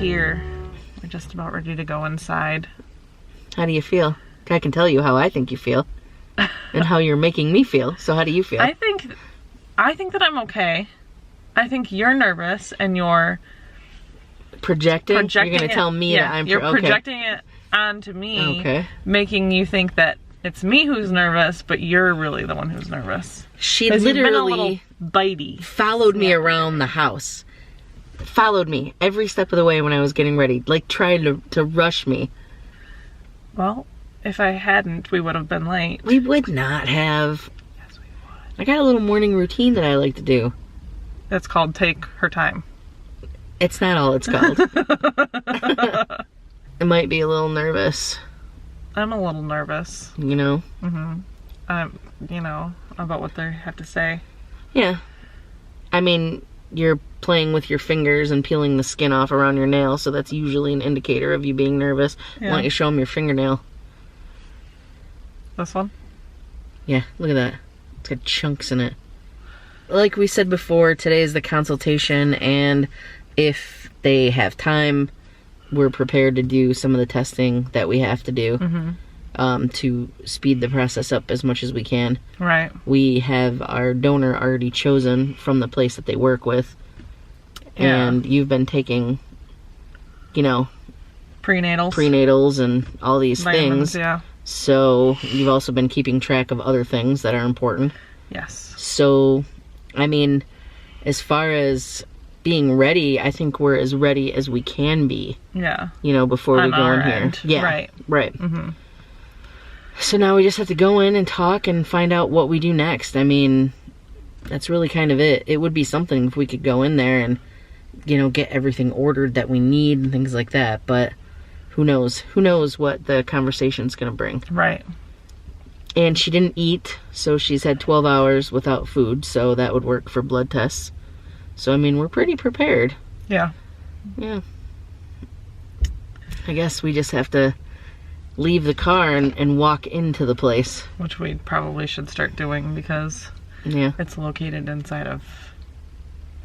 here. We're just about ready to go inside. How do you feel? I can tell you how I think you feel. And how you're making me feel. So how do you feel? I think that I'm okay. I think you're nervous and you're projecting. You're going to tell me that I'm you're projecting it onto me, making you think that it's me who's nervous, but you're really the one who's nervous. She literally bitey. Followed me around the house. Followed me every step of the way when I was getting ready, like trying to rush me. Well, if I hadn't, we would have been late. We would not have. Yes, we would. I got a little morning routine that I like to do. It's called Take Her Time. It's not all it's called. I might be a little nervous. I'm a little nervous. You know? You know, about what they have to say. Yeah. I mean, you're playing with your fingers and peeling the skin off around your nail, so that's usually an indicator of you being nervous. Yeah. Why don't you show them your fingernail? This one? Yeah, look at that. It's got chunks in it. Like we said before, today is the consultation, and if they have time, we're prepared to do some of the testing that we have to do to speed the process up as much as we can. Right. We have our donor already chosen from the place that they work with. Yeah. And you've been taking, you know, prenatals and all these vitamins, things. Yeah. So you've also been keeping track of other things that are important. Yes. So, I mean, as far as being ready, I think we're as ready as we can be. Yeah. You know, before we go in here. Yeah. Right. So now we just have to go in and talk and find out what we do next. I mean, that's really kind of it. It would be something if we could go in there and, you know, get everything ordered that we need and things like that. But who knows? Who knows what the conversation's going to bring. Right. And she didn't eat, so she's had 12 hours without food, so that would work for blood tests. So, I mean, we're pretty prepared. Yeah. Yeah. I guess we just have to leave the car and walk into the place. Which we probably should start doing because it's located inside of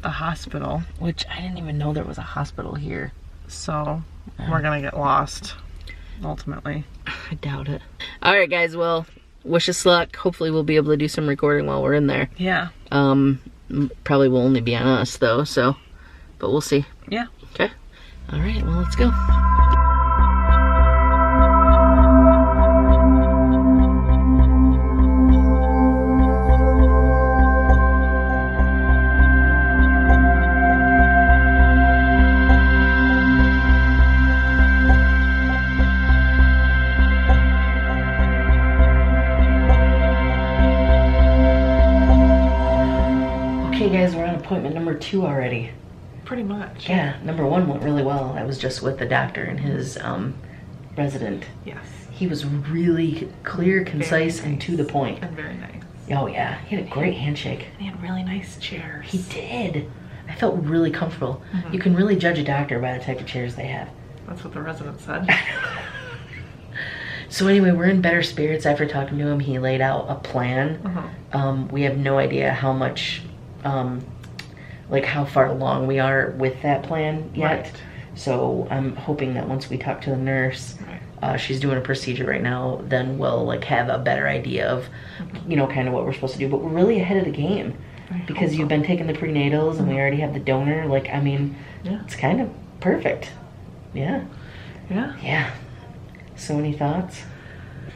a hospital. Which I didn't even know there was a hospital here. So we're going to get lost, ultimately. I doubt it. All right, guys. Well, wish us luck. Hopefully we'll be able to do some recording while we're in there. Yeah. Probably will only be on us, though, so... But we'll see. Yeah. Okay. All right, well, let's go. Okay, guys, we're on appointment number 2 already. Pretty much. Yeah, number 1 went really well. I was just with the doctor and his resident. Yes. He was really clear, concise, and to the point. And very nice. Oh, yeah. He had a great handshake. And he had really nice chairs. He did. I felt really comfortable. You can really judge a doctor by the type of chairs they have. That's what the resident said. So anyway, we're in better spirits after talking to him. He laid out a plan. We have no idea how much... like how far along we are with that plan yet. Right. So I'm hoping that once we talk to the nurse, she's doing a procedure right now, then we'll like have a better idea of, you know, kind of what we're supposed to do. But we're really ahead of the game because you've been taking the prenatals and we already have the donor. Like, I mean, it's kind of perfect. Yeah. Yeah. Yeah. So any thoughts?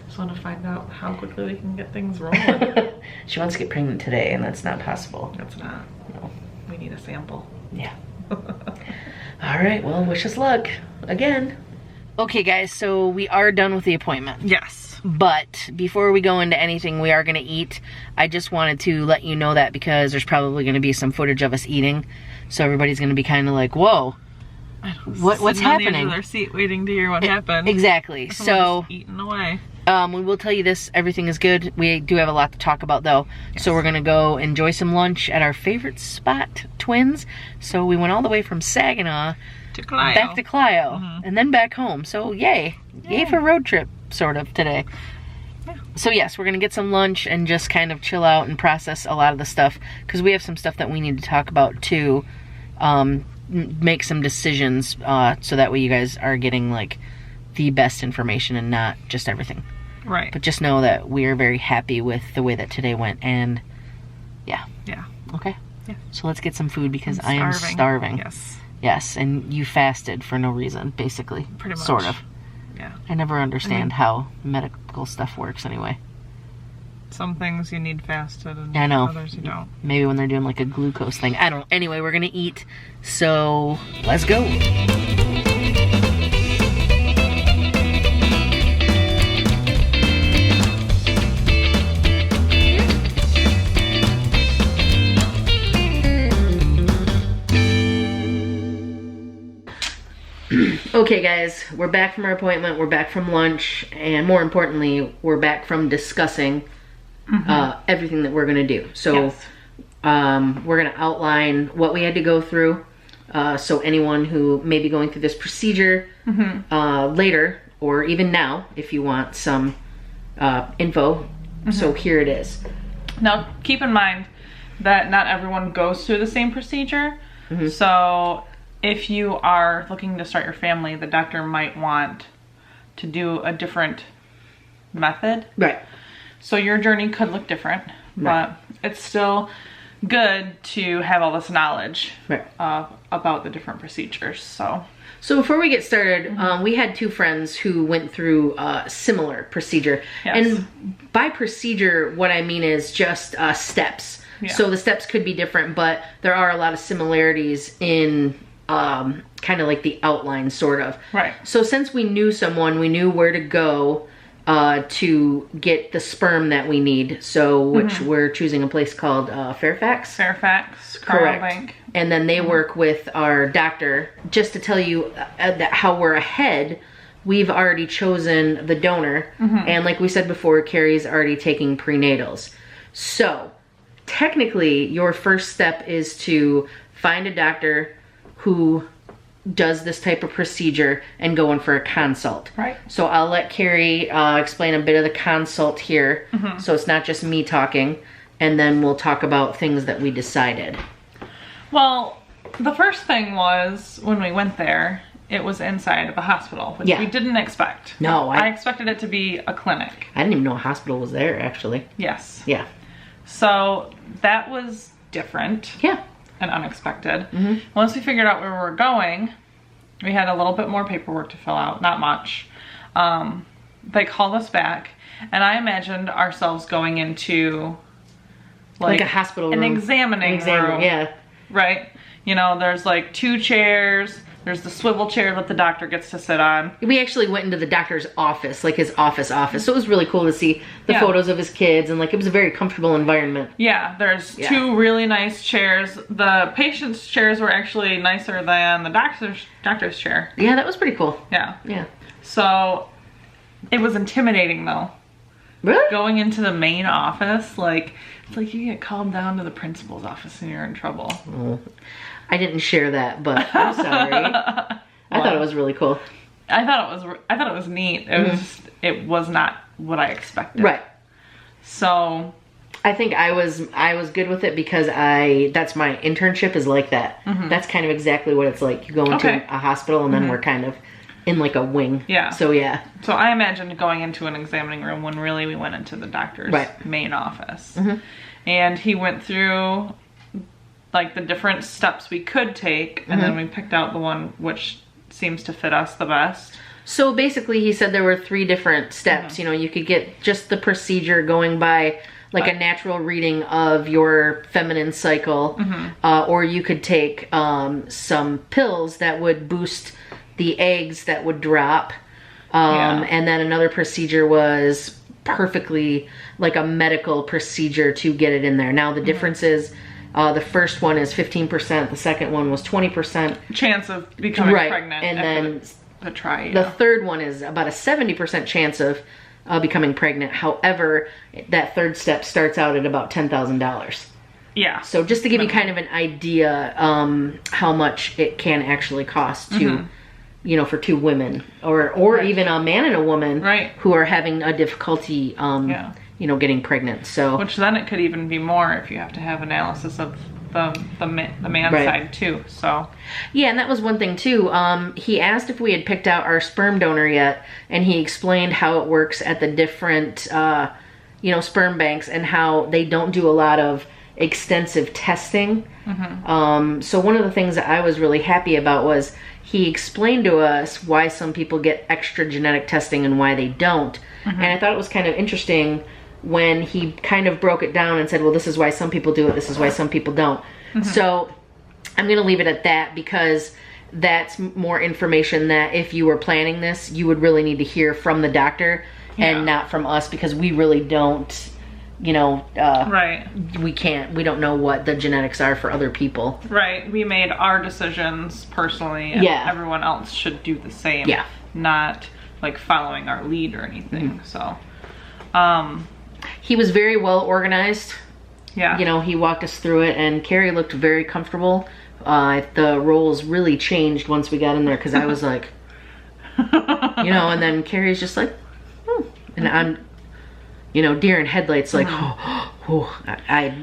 Just want to find out how quickly we can get things rolling. She wants to get pregnant today, and that's not possible. That's not. No. We need a sample. Yeah. All right, well, wish us luck again. Okay, guys, so we are done with the appointment. Yes. But before we go into anything we are going to eat, I just wanted to let you know that because there's probably going to be some footage of us eating. So everybody's going to be kind of like, whoa, what's happening? On the other seat waiting to hear what happened. Exactly. So eating away. We will tell you this, everything is good. We do have a lot to talk about though. Yes. So we're gonna go enjoy some lunch at our favorite spot, Twins. So we went all the way from Saginaw to Clio. Back to Clio, and then back home. So yay for road trip, sort of, today. Yeah. So yes, we're gonna get some lunch and just kind of chill out and process a lot of the stuff, because we have some stuff that we need to talk about too. make some decisions so that way you guys are getting like the best information and not just everything. Right. But just know that we are very happy with the way that today went, and yeah. Yeah. Okay. Yeah. So let's get some food because I am starving. Yes. Yes, and you fasted for no reason, basically. Pretty much. Sort of. Yeah. I never understand how medical stuff works anyway. Some things you need fasted and I know. Others you don't. Maybe when they're doing like a glucose thing. I don't know. Anyway, we're gonna eat, so let's go. Okay guys, we're back from our appointment, we're back from lunch, and more importantly, we're back from discussing everything that we're gonna do. So yes. We're gonna outline what we had to go through, so anyone who may be going through this procedure later, or even now, if you want some info, so here it is. Now keep in mind that not everyone goes through the same procedure, so if you are looking to start your family, the doctor might want to do a different method. Right. So your journey could look different, but it's still good to have all this knowledge about the different procedures. So before we get started, we had two friends who went through a similar procedure. Yes. And by procedure, what I mean is just steps. Yeah. So the steps could be different, but there are a lot of similarities in kind of like the outline, sort of. Right. So since we knew someone, we knew where to go to get the sperm that we need. So which we're choosing a place called Fairfax. Correct. Bank. And then they work with our doctor. Just to tell you that how we're ahead, we've already chosen the donor. And like we said before, Cari's already taking prenatals. So technically, your first step is to find a doctor who does this type of procedure and go in for a consult. Right. So I'll let Cari explain a bit of the consult here. So it's not just me talking, and then we'll talk about things that we decided. Well, the first thing was when we went there, it was inside of a hospital, which we didn't expect. No. I expected it to be a clinic. I didn't even know a hospital was there, actually. Yes. Yeah. So that was different. Yeah. And unexpected. Once we figured out where we were going, we had a little bit more paperwork to fill out, not much. They called us back, and I imagined ourselves going into like a hospital room. An examining room. Yeah. Right? You know, there's like 2 chairs, there's the swivel chair that the doctor gets to sit on. We actually went into the doctor's office, like his office. So it was really cool to see the photos of his kids, and like it was a very comfortable environment. Yeah, there's 2 really nice chairs. The patient's chairs were actually nicer than the doctor's chair. Yeah, that was pretty cool. Yeah. Yeah. So it was intimidating though. Really? Going into the main office, like it's like you get called down to the principal's office and you're in trouble. Oh. I didn't share that, but I'm sorry. I thought it was really cool. I thought it was neat. It was just, it was not what I expected. Right. So I think I was good with it because that's my internship is like that. That's kind of exactly what it's like. You go into a hospital and then we're kind of in like a wing. Yeah. So yeah. So I imagined going into an examining room when really we went into the doctor's main office. And he went through like the different steps we could take, and then we picked out the one which seems to fit us the best. So basically he said there were 3 different steps. You know, you could get just the procedure going by like a natural reading of your feminine cycle, or you could take some pills that would boost the eggs that would drop. And then another procedure was perfectly like a medical procedure to get it in there. Now the difference is the first one is 15%, the second one was 20%. Chance of becoming pregnant. And then the third one is about a 70% chance of becoming pregnant. However, that third step starts out at about $10,000. Yeah. So just to give you kind of an idea how much it can actually cost to, you know, for 2 women or even a man and a woman who are having a difficulty you know, getting pregnant. So which then it could even be more if you have to have analysis of the man side too. So yeah, and that was one thing too. He asked if we had picked out our sperm donor yet, and he explained how it works at the different sperm banks and how they don't do a lot of extensive testing. So one of the things that I was really happy about was he explained to us why some people get extra genetic testing and why they don't. And I thought it was kind of interesting when he kind of broke it down and said, well, this is why some people do it, this is why some people don't. So I'm going to leave it at that, because that's more information that if you were planning this, you would really need to hear from the doctor and not from us, because we really don't, we don't know what the genetics are for other people. Right. We made our decisions personally, and everyone else should do the same. Yeah. Not like following our lead or anything. So, he was very well organized. Yeah. He walked us through it, and Cari looked very comfortable. The roles really changed once we got in there, because I was like, and then Carrie's just like, and I'm, deer in headlights, like,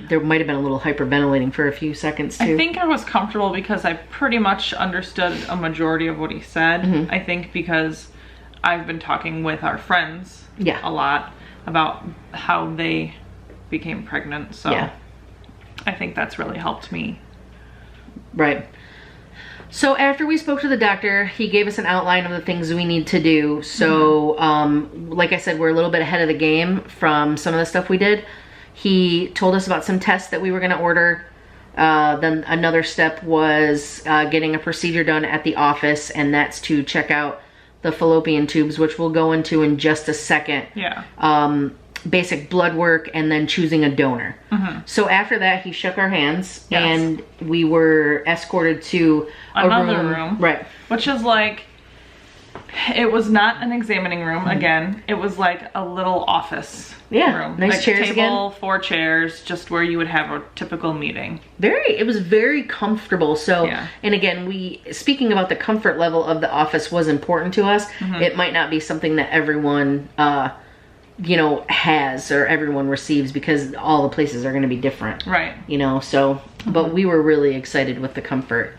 there might have been a little hyperventilating for a few seconds too. I think I was comfortable because I pretty much understood a majority of what he said. I think because I've been talking with our friends a lot about how they became pregnant, so I think that's really helped me. Right. So after we spoke to the doctor, he gave us an outline of the things we need to do. So, like I said, we're a little bit ahead of the game from some of the stuff we did. He told us about some tests that we were going to order. Then another step was getting a procedure done at the office, and that's to check out the fallopian tubes, which we'll go into in just a second. Yeah. Basic blood work, and then choosing a donor. So after that, he shook our hands, and we were escorted to another room. Right. Which is like, it was not an examining room again. It was like a little office room. Nice like chairs table, again. 4 chairs, just where you would have a typical meeting. It was very comfortable. So, and again, speaking about the comfort level of the office was important to us. It might not be something that everyone has or everyone receives, because all the places are going to be different. Right. So, but we were really excited with the comfort.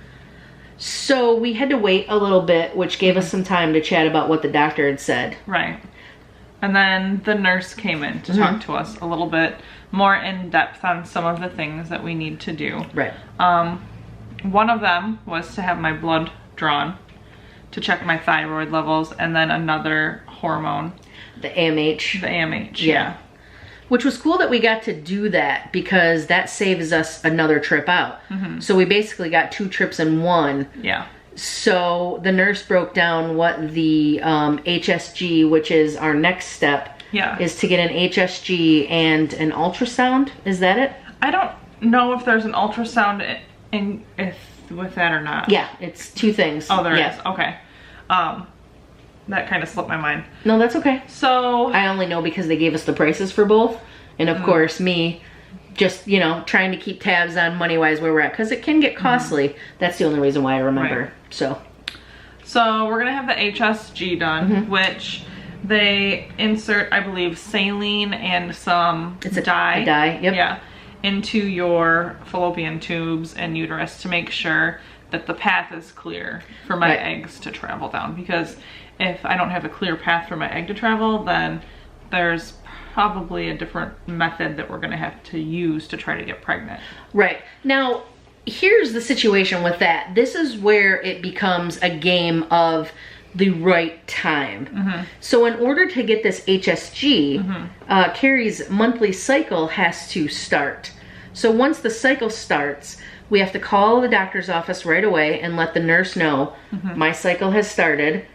So we had to wait a little bit, which gave us some time to chat about what the doctor had said. Right. And then the nurse came in to talk to us a little bit more in depth on some of the things that we need to do. Right. One of them was to have my blood drawn to check my thyroid levels, and then another hormone. The AMH. The AMH, yeah. Which was cool that we got to do that, because that saves us another trip out. So we basically got 2 trips in one. Yeah. So the nurse broke down what the HSG, which is our next step, is to get an HSG and an ultrasound. Is that it? I don't know if there's an ultrasound with that or not. Yeah, it's 2 things. Oh, there is. Okay. That kind of slipped my mind. No, that's okay. So I only know because they gave us the prices for both. And of course, me just, trying to keep tabs on money-wise where we're at, because it can get costly. That's the only reason why I remember. Right. So we're going to have the HSG done, which they insert, I believe, saline and some dye. A dye, yep. Yeah, into your fallopian tubes and uterus to make sure that the path is clear for my eggs to travel down. Because if I don't have a clear path for my egg to travel, then there's probably a different method that we're going to have to use to try to get pregnant. Right. Now, here's the situation with that. This is where it becomes a game of the right time. So in order to get this HSG, Cari's monthly cycle has to start. So once the cycle starts, we have to call the doctor's office right away and let the nurse know my cycle has started.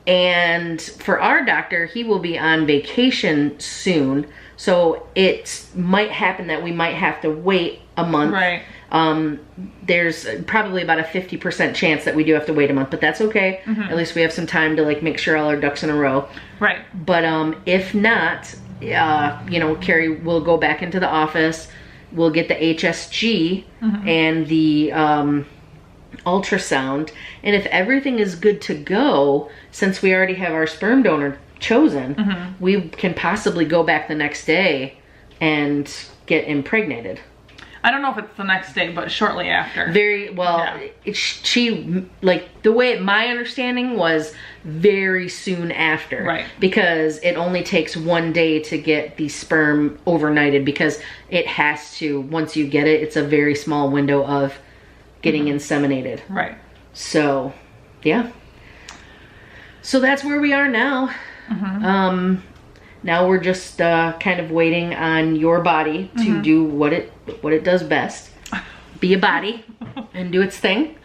And for our doctor, he will be on vacation soon. So it might happen that we might have to wait a month. Right. There's probably about a 50% chance that we do have to wait a month, but that's okay. At least we have some time to make sure all our ducks in a row. Right. But if not, Cari will go back into the office. We'll get the HSG and the ultrasound, and if everything is good to go, since we already have our sperm donor chosen, we can possibly go back the next day and get impregnated. I don't know if it's the next day, but shortly after. Very well. Yeah. She, like, the way my understanding was very soon after. Right. Because it only takes 1 day to get the sperm overnighted, because it has to, once you get it, it's a very small window of getting inseminated. Right. So, yeah. So that's where we are now. Now we're just kind of waiting on your body to do what it does best. Be a body and do its thing.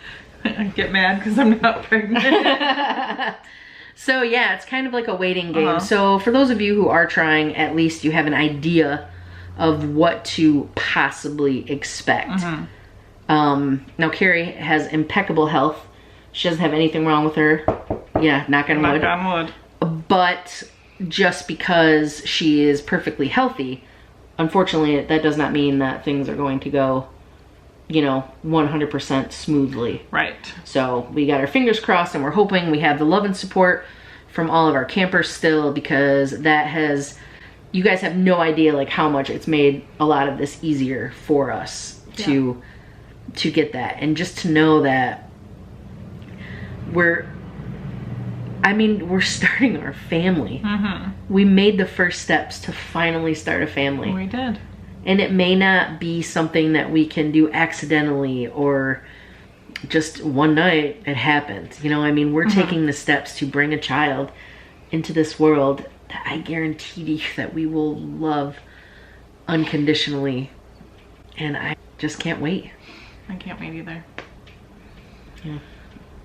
I get mad because I'm not pregnant. So yeah, it's kind of like a waiting game. So for those of you who are trying, at least you have an idea of what to possibly expect. Now Cari has impeccable health. She doesn't have anything wrong with her. Yeah, knock on wood. Knock on wood. But just because she is perfectly healthy, unfortunately, that does not mean that things are going to go, you know, 100% smoothly. Right. So we got our fingers crossed, and we're hoping we have the love and support from all of our campers still, because that has, you guys have no idea like how much it's made a lot of this easier for us to get that. And just to know that we're starting our family. We made the first steps to finally start a family. We did. And it may not be something that we can do accidentally or just one night it happened. You know, I mean, we're taking the steps to bring a child into this world that I guarantee you that we will love unconditionally. And I just can't wait. I can't wait either. Yeah.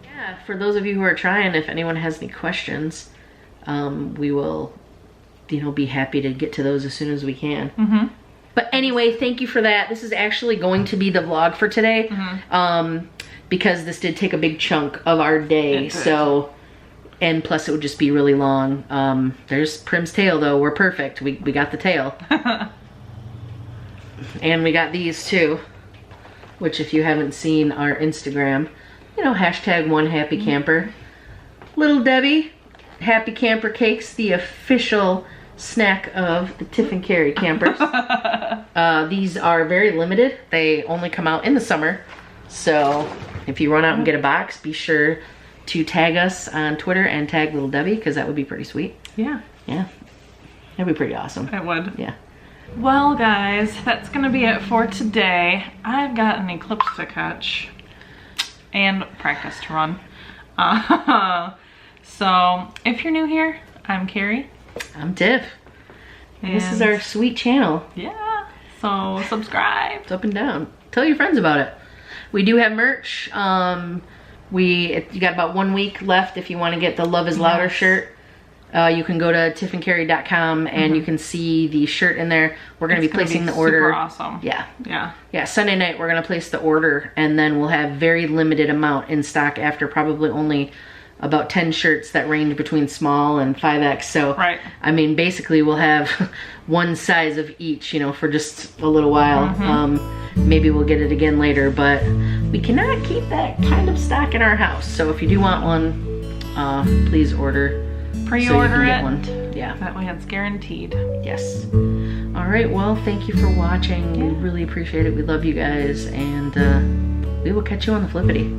Yeah, for those of you who are trying, if anyone has any questions, we will, you know, be happy to get to those as soon as we can. But anyway, thank you for that. This is actually going to be the vlog for today, because this did take a big chunk of our day. So, and plus it would just be really long. There's Prim's tail though. We're perfect. We got the tail. And we got these too, which if you haven't seen our Instagram, you know, #OneHappyCamper. Little Debbie Happy Camper Cakes, the official snack of the Tiff and Cari campers. These are very limited. They only come out in the summer. So if you run out and get a box, be sure to tag us on Twitter and tag Little Debbie, because that would be pretty sweet. Yeah. Yeah. That'd be pretty awesome. It would. Yeah. Well, guys, that's going to be it for today. I've got an eclipse to catch and practice to run. So if you're new here, I'm Cari. I'm Tiff. And this is our sweet channel. Yeah. So subscribe. It's up and down. Tell your friends about it. We do have merch. You got about 1 week left if you want to get the Love is Louder shirt. You can go to tiffandcari.com and you can see the shirt in there. We're going to be placing the order. Super awesome. Yeah. Yeah. Yeah, Sunday night we're going to place the order, and then we'll have very limited amount in stock after probably only about 10 shirts that range between small and 5X. So, right. I mean, basically we'll have one size of each, you know, for just a little while. Maybe we'll get it again later, but we cannot keep that kind of stock in our house. So if you do want one, please order. Pre-order it. One. Yeah. That way it's guaranteed. Yes. All right. Well, thank you for watching. Yeah. We really appreciate it. We love you guys, and we will catch you on the flippity.